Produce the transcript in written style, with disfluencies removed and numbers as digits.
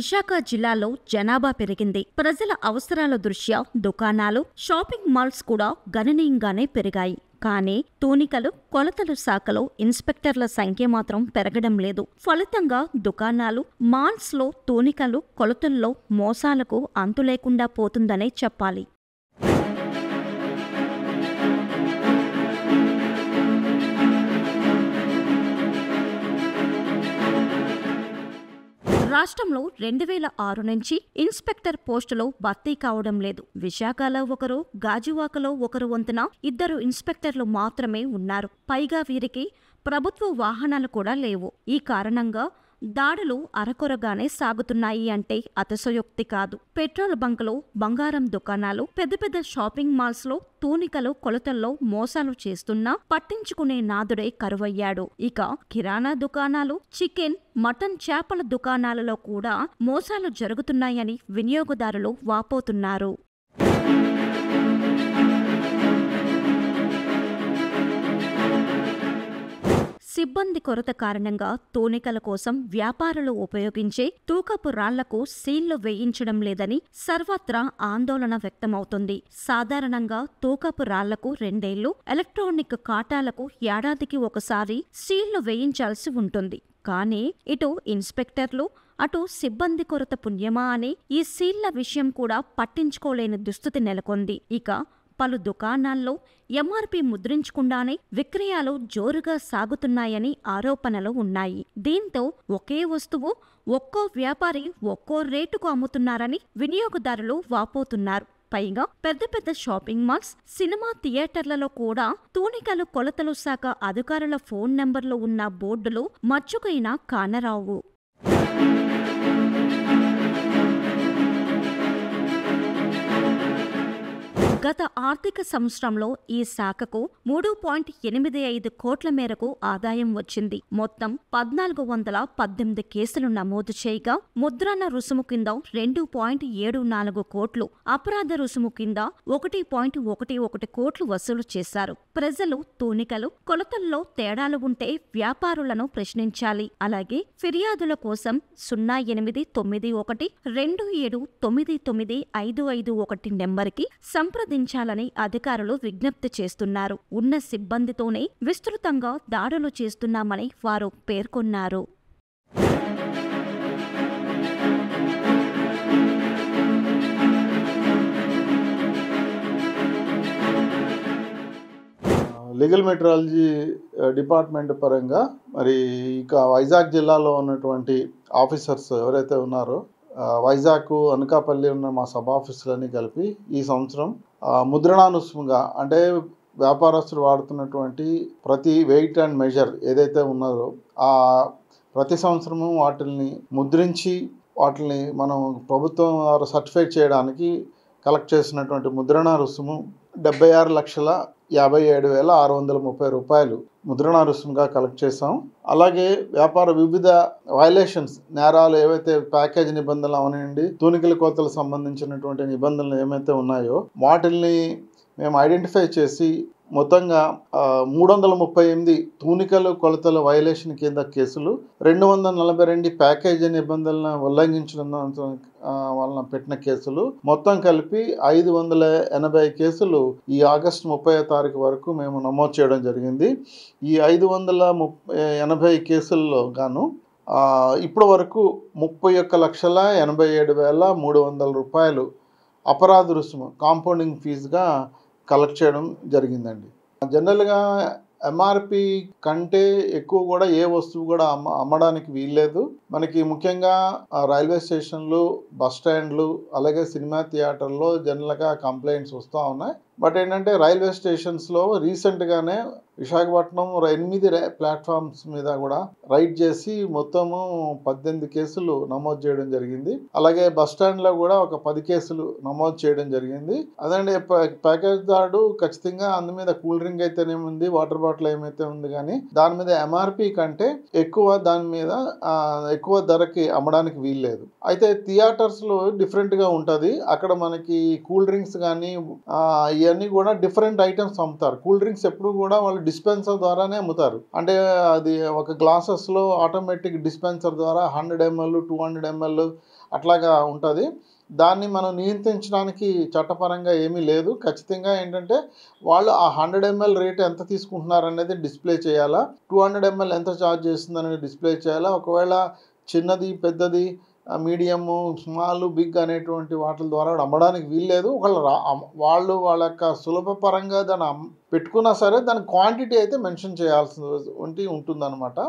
విశాఖ జిల్లాలో జనాభా పెరిగింది. ప్రజల అవసరాల దృష్ట్యా దుకాణాలు, షాపింగ్ మాల్స్ కూడా గణనీయంగానే పెరిగాయి. కానీ తూనికలు, కొలతలు శాఖలో ఇన్స్పెక్టర్ల సంఖ్య మాత్రం పెరగడం లేదు. ఫలితంగా దుకాణాలు, మాల్స్లో తూనికలు, కొలతల్లో మోసాలకు అంతులేకుండా పోతుందనే చెప్పాలి. రాష్ట్రంలో 2006 నుంచి ఇన్స్పెక్టర్ పోస్టులో భర్తీ కావడం లేదు. విశాఖలో ఒకరు, గాజువాకలో ఒకరు వంతున 2 ఇన్స్పెక్టర్లు మాత్రమే ఉన్నారు. పైగా వీరికి ప్రభుత్వ వాహనాలు కూడా లేవు. ఈ కారణంగా దాడులు అరకొరగానే సాగుతున్నాయి అంటే అతిశయోక్తి కాదు. పెట్రోల్ బంకులు, బంగారం దుకాణాలు, పెద్ద పెద్ద షాపింగ్ మాల్స్ లో తూనికలు, కొలతల్లో మోసాలు చేస్తున్నా పట్టించుకునే నాదుడే కరువయ్యాడు. ఇక కిరాణా దుకాణాలు, చికెన్, మటన్, చేపల దుకాణాలలో కూడా మోసాలు జరుగుతున్నాయని వినియోగదారులు వాపోతున్నారు. సిబ్బంది కొరత కారణంగా తూనికల కోసం వ్యాపారులు ఉపయోగించే తూకపు రాళ్లకు సీళ్లు వేయించడం లేదని సర్వత్రా ఆందోళన వ్యక్తమవుతుంది. సాధారణంగా తూకపు రాళ్లకు 2 ఏళ్లు, ఎలక్ట్రానిక్ కాటాలకు ఏడాదికి ఒకసారి సీళ్లు వేయించాల్సి ఉంటుంది. కానీ ఇటు ఇన్స్పెక్టర్లు, అటు సిబ్బంది కొరత పుణ్యమా అని ఈ సీళ్ల విషయం కూడా పట్టించుకోలేని దుస్థితి నెలకొంది. ఇక పలు దుకాణాల్లో ఎంఆర్పీ ముద్రించకుండానే విక్రయాలు జోరుగా సాగుతున్నాయని ఆరోపణలు ఉన్నాయి. దీంతో ఒకే వస్తువు ఒక్కో వ్యాపారి ఒక్కో రేటుకు అమ్ముతున్నారని వినియోగదారులు వాపోతున్నారు. పైగా పెద్ద పెద్ద షాపింగ్ మాల్స్, సినిమా థియేటర్లలో కూడా తూనికలు, కొలతలు శాఖ అధికారుల ఫోన్ నెంబర్లు ఉన్న బోర్డులు మచ్చుకైనా కానరావు. గత ఆర్థిక సంవత్సరంలో ఈ శాఖకు 3.85 కోట్ల మేరకు ఆదాయం వచ్చింది. మొత్తం 1418 కేసులు నమోదు చేయగా ముద్రణ రుసుము కింద 2.74 కోట్లు, అపరాధ రుసుము కింద 1.11 కోట్లు వసూలు చేశారు. ప్రజలు తూనికలు, కొలతల్లో తేడాలు ఉంటే వ్యాపారులను ప్రశ్నించాలి. అలాగే ఫిర్యాదుల కోసం 089127995551 నెంబర్కి సంప్రదించాలని అధికారులు విజ్ఞప్తి చేస్తున్నారు. ఉన్న సిబ్బందితోనే విస్తృతంగా దాడులు చేస్తున్నామని వారు పేర్కొన్నారు. లీగల్ మెట్రాలజీ డిపార్ట్మెంట్ పరంగా మరి ఇక వైజాగ్ జిల్లాలో ఉన్నటువంటి ఆఫీసర్స్ ఎవరైతే ఉన్నారో వైజాగ్, అనకాపల్లి ఉన్న మా సబ్ ఆఫీసులన్నీ కలిపి ఈ సంవత్సరం ముద్రణానుస్ముగా అంటే వ్యాపారస్తులు వాడుతున్నటువంటి ప్రతి వెయిట్ అండ్ మెజర్ ఏదైతే ఉన్నదో ప్రతి సంవత్సరము వాటిని ముద్రించి వాటిని మనం ప్రభుత్వం వారు సర్టిఫై చేయడానికి కలెక్ట్ చేసినటువంటి ముద్రణా రుసుము 76,57,630 రూపాయలు ముద్రణా రుసుముగా కలెక్ట్ చేసాం. అలాగే వ్యాపార వివిధ వైలేషన్స్, నేరాలు ఏవైతే ప్యాకేజ్ నిబంధనలు అవనండి, తూనికల కోతలకు సంబంధించినటువంటి నిబంధనలు ఏమైతే ఉన్నాయో వాటిల్ని మేము ఐడెంటిఫై చేసి మొత్తంగా 338 తూనికలు, కొలతల వైలేషన్ కింద కేసులు, 242 ప్యాకేజీ నిబంధనలను ఉల్లంఘించడం వలన పెట్టిన కేసులు, మొత్తం కలిపి 580 కేసులు ఈ ఆగస్టు 30వ తారీఖు వరకు మేము నమోదు చేయడం జరిగింది. ఈ 580 కేసుల్లో గాను ఇప్పటి వరకు 31,87,300 రూపాయలు అపరాధ రుసుము, కాంపౌండింగ్ ఫీజుగా కలెక్ట్ చేయడం జరిగిందండి. జనరల్గా ఎంఆర్పి కంటే ఎక్కువ కూడా ఏ వస్తువు కూడా అమ్మడానికి వీల్లేదు. మనకి ముఖ్యంగా రైల్వే స్టేషన్లు, బస్ స్టాండ్లు, అలాగే సినిమా థియేటర్లో జనరల్గా కంప్లైంట్స్ వస్తూ ఉన్నాయి. బట్ ఏంటంటే రైల్వే స్టేషన్స్లో రీసెంట్గానే విశాఖపట్నం 8 ప్లాట్ఫామ్స్ మీద కూడా రైడ్ చేసి మొత్తము 18 కేసులు నమోదు చేయడం జరిగింది. అలాగే బస్ స్టాండ్లో కూడా ఒక 10 కేసులు నమోదు చేయడం జరిగింది. అదండి ప్యాకేజ్ దాడు ఖచ్చితంగా అందు మీద కూల్ డ్రింక్ అయితేనేముంది, వాటర్ బాటిల్ ఏమైతే ఉంది, కానీ దాని మీద ఎంఆర్పి కంటే ఎక్కువ దాని మీద ఎక్కువ ధరకి అమ్మడానికి వీల్లేదు. అయితే థియేటర్స్లో డిఫరెంట్గా ఉంటుంది. అక్కడ మనకి కూల్ డ్రింక్స్ కానీ ఇవన్నీ కూడా డిఫరెంట్ ఐటమ్స్ అమ్ముతారు. కూల్ డ్రింక్స్ ఎప్పుడు కూడా వాళ్ళు డిస్పెన్సర్ ద్వారానే అమ్ముతారు. అంటే అది ఒక గ్లాసెస్లో ఆటోమేటిక్ డిస్పెన్సర్ ద్వారా 100 ml 200 ml అట్లాగా ఉంటుంది. దాన్ని మనం నియంత్రించడానికి చట్టపరంగా ఏమీ లేదు. ఖచ్చితంగా ఏంటంటే వాళ్ళు ఆ 100 ml రేట్ ఎంత తీసుకుంటున్నారు అనేది డిస్ప్లే చేయాలా, 200 ml ఎంత ఛార్జ్ చేస్తుందనేది డిస్ప్లే చేయాలా. ఒకవేళ చిన్నది పెద్దది మీడియము స్మాల్ బిగ్ అనేటువంటి వాటి ద్వారా అమ్మడానికి వీల్లేదు. ఒకవేళ వాళ్ళు వాళ్ళ యొక్క సులభపరంగా దాన్ని పెట్టుకున్నా సరే దాని క్వాంటిటీ అయితే మెన్షన్ చేయాల్సి ఉంటుందన్నమాట.